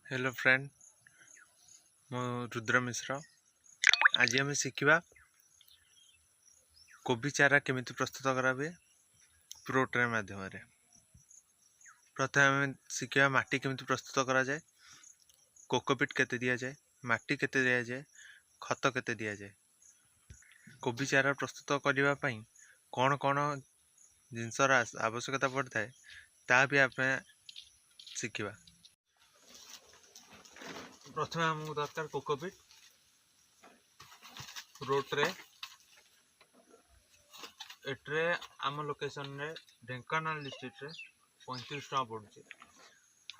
Hello friend, मु रुद्र मिश्र। आज आम शिखा कोबी चारा केमिति प्रस्तुत करा हुए प्रो ट्रे माध्यम। प्रथम आम शिखा माटी केमिति प्रस्तुत करा जाए, कोकोपीट केते दिया जाए, माटी केते दिया जाए, खत केते दिया जाए। कोबी चारा प्रस्तुत करने पाई कौन कौन जिनसर आवश्यकता पड़ता है ता भी आप शिखा। प्रथम आमको दरकार कोकोपीट प्रो ट्रे। एट्रे आम लोकेशन रे ढेंकानाल डिस्ट्रिक्ट रे 35 टका पड़ुଛି।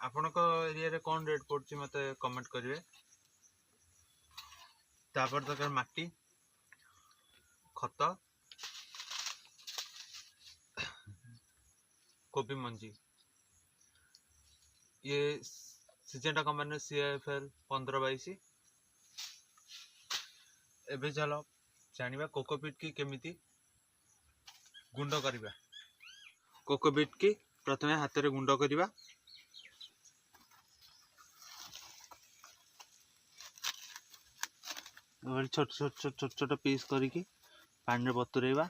आपनक एरिया रे कौन रेट पड़ुଛି मते कमेंट करिवे। तापर दरकार माटी, खत, कोबी मंजी। ये सीजन कंपनी CFL 15-22। एबे चलो जानिबा कोकोपीट की केमिति गुंड करिबा। कोकोपीट की प्रथमे हाथ रे गुंड करिबा। छोट छोट पीस करिकी पानी रे बतुरेबा।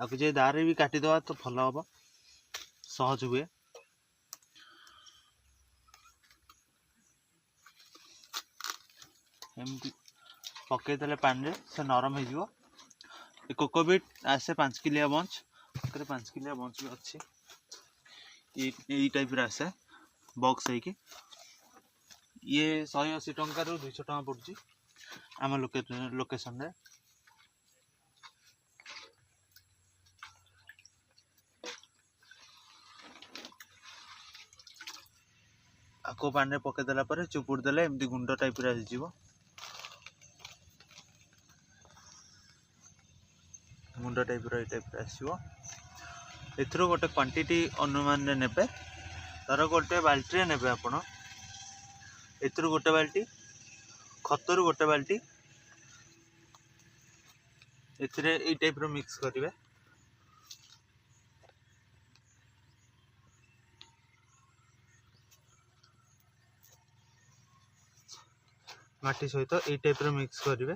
आकु जे दारे भी काटी दवा तो भल हम, सहज हुए। एमती पकईदे पानी रे से नरम हो। कोकोपीट आसे 5 किलिया बंच, 5 किलिया बंच भी अच्छी। ये टाइप रे आसे बॉक्स है कि ये 180 टंका रू 200 टका पड़ुची आम लोकेशन रे। आको पानी रे पकईदेला पर चुपुड़ देले एमती गुंड टाइप रे आसीजिवो। गुंड टाइप रे आसीबो। एथरो गोटे क्वांटिटी अनुमान रे नेबे। तार गोटे बाल्टी रे नेबे आपण। एथरो गोटे बाल्टी, खतरु गोटे बाल्टी, एथिरे ए टाइप रो मिक्स करिवे। माटी सहित ए टाइप रो मिक्स करिवे।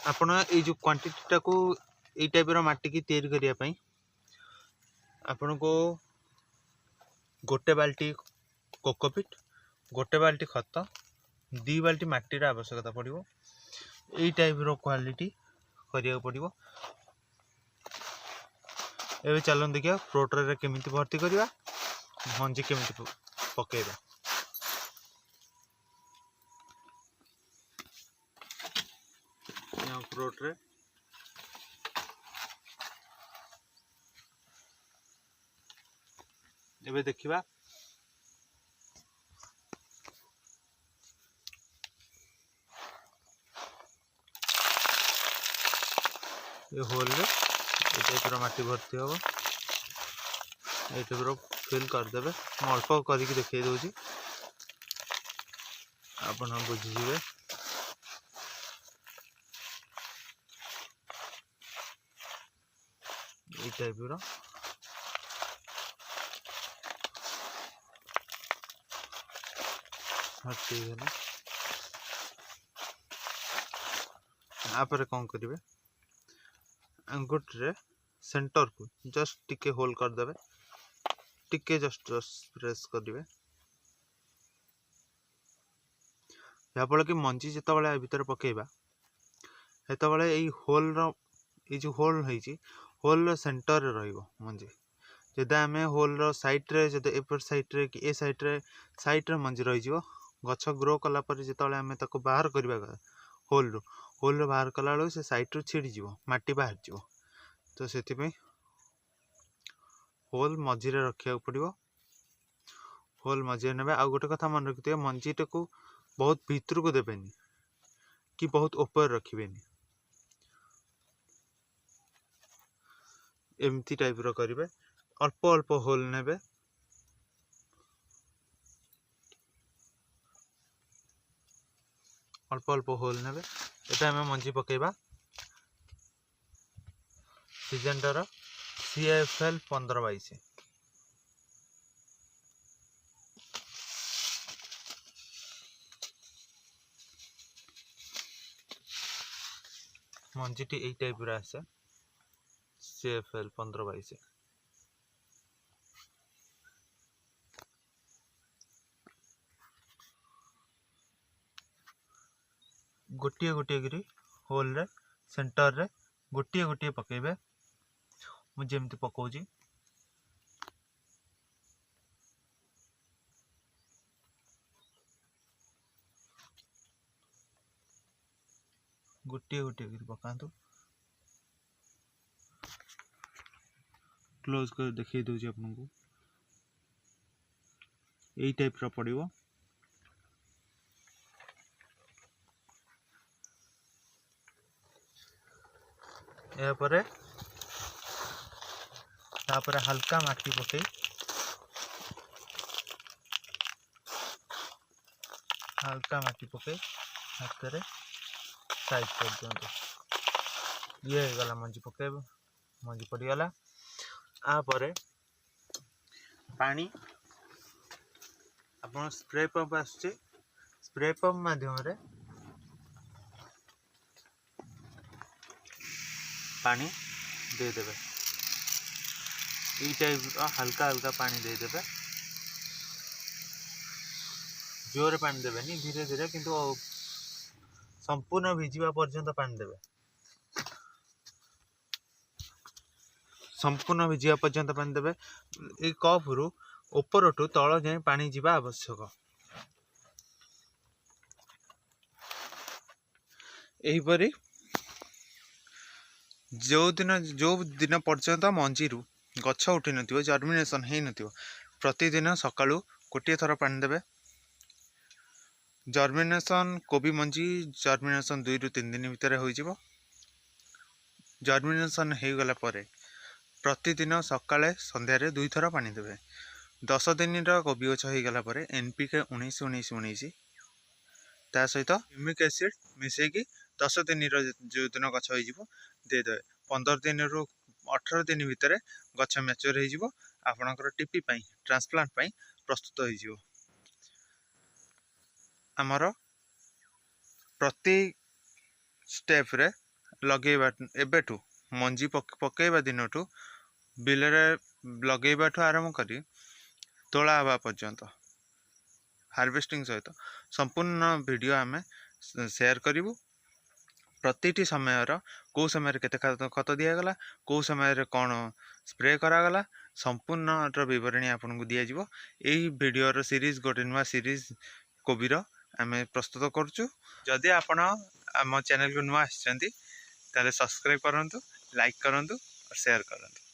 आपण ए जो क्वांटिटी टाको ए टाइप रो माटी की तैयारी करिया पई आपण को गोटे बाल्टी कोकोपीट, गोटे बाल्टी खत, 2 बाल्टी माटी रा आवश्यकता पड़िवो। ए टाइप रो क्वालिटी करिया पड़िवो। एबे चलन देखिया प्रो ट्रे रे केमिति भर्ती करिवा, मंजी केमिति पकेइबा। यहाँ प्रो ट्रे एबे देखिबा। ये होल रे ए टाइप रो माटी भर्ती होबो। ए टाइप रो फिल कर देबे। म अल्प करिक देखै दोची, आपण हम बुझी जिवे। ए टाइप रो हटी गेला। आपरे कौन करिवे, अंगूठ रे सेंटर को जस्ट टिके होल कर देबे। टिके जस्ट प्रेस करिवे। याफल कि मंजी जत बळे भीतर पकेइबा हेत बळे एई होल रो ए जो होल होईची होल रो सेंटर रे रहइबो मंजी। जदि आमे होल रो साइड रे जदि एपर साइड रे कि ए साइड रे मंजी रहि जिवो, गछ ग्रो कला पर जत बळे आमे ताको बाहर करबा होल रो बाहर कला लो से साइड रो छिड़ी जिवो, माटी बाहर जिवो। तो सेति पे होल मझी रे रखिया पड़िवो। होल मझी नेबे। आ गोटे कथा मन रखिथे, मंजी टाको बहुत भीतर को देबेनी कि बहुत ऊपर रखिबेनी। एमती टाइप रो करिवे। अल्प अल्प होल नेबे। अल्प अल्प होल नेबे। एटा हमें मंजी पकेइबा। CFL 1522। मंजीटी यही टाइप आसे CFL 1522। गोटे गोटे गिरी होल रे सेंटर रे गोटे गोटे पकेबे। मुझे एमती पकाउची गोटे गोटे गिरी पकातु। क्लोज कर देखिए दूची आपको यही टाइप रा पड़िबो। यापरे तापरे हल्का माटी पकई हाथ रे साइज कर दियंतु। ये गला मंजी पकेब मंजी पड़गला। आपर पानी आप स्प्रे पंप आसुचे स्प्रे पंप माध्यम रे पानी दे देबे। ई टाइप हल्का हल्का पानी दे देबे। जोर पानी देबेनी धीरे धीरे किंतु संपूर्ण भिजिबा पर्यंत पानी देबे। संपूर्ण भिजिबा पर्यंत पानी देबे। ए कप रु ऊपर टू तल जाए पानी जीवा आवश्यक। एहीपरी जो दिन पर्यंत मंजी रु गछ उठी नथिबो जर्मिनेशन हेई नथिबो प्रतिदिन सकाळु गोटे थर पानी देबे। जर्मिनेशन कोबी मंजी जर्मिनेशन 2 रु 3 दिन भितर हो जिवो। जर्मिनेशन हेई गला परे प्रतिदिन सकाळे संध्या रे 2 थर पानी देबे। 10 दिन रा कोबी गछ हेई गला परे NPK 19-19-19 ता सहित ह्यूमिक एसिड मिसे की 10 दिन रो जो दिन गछ होई जिवो दे देबे। 15 दिन रु 18 दिन भितर गछ मैच्योर होई जिवो। आपनकर टीपी पई ट्रांसप्लांट पई प्रस्तुत होई जिवो। हमर प्रति स्टेप रे लगेबा एबेठू मंजी पकेबा दिनठू बिलरे लगेबाठू आरंभ करी तोला हवा पर्यंत हार्वेस्टिंग सहित संपूर्ण वीडियो आमे शेयर करिवु। प्रतिटी समय को समय केते खत दिया गला को समय कौन स्प्रे करा गला संपूर्ण विवरणी आपन को दिया जिवो। एही वीडियो रो सीरीज गोटे नुआ सीरीज कोबी रो आमे प्रस्तुत करछु। जदि आपण आम चैनल को नुआ आछंती ताले सब्सक्राइब करंतु लाइक करंतु और शेयर करंतु।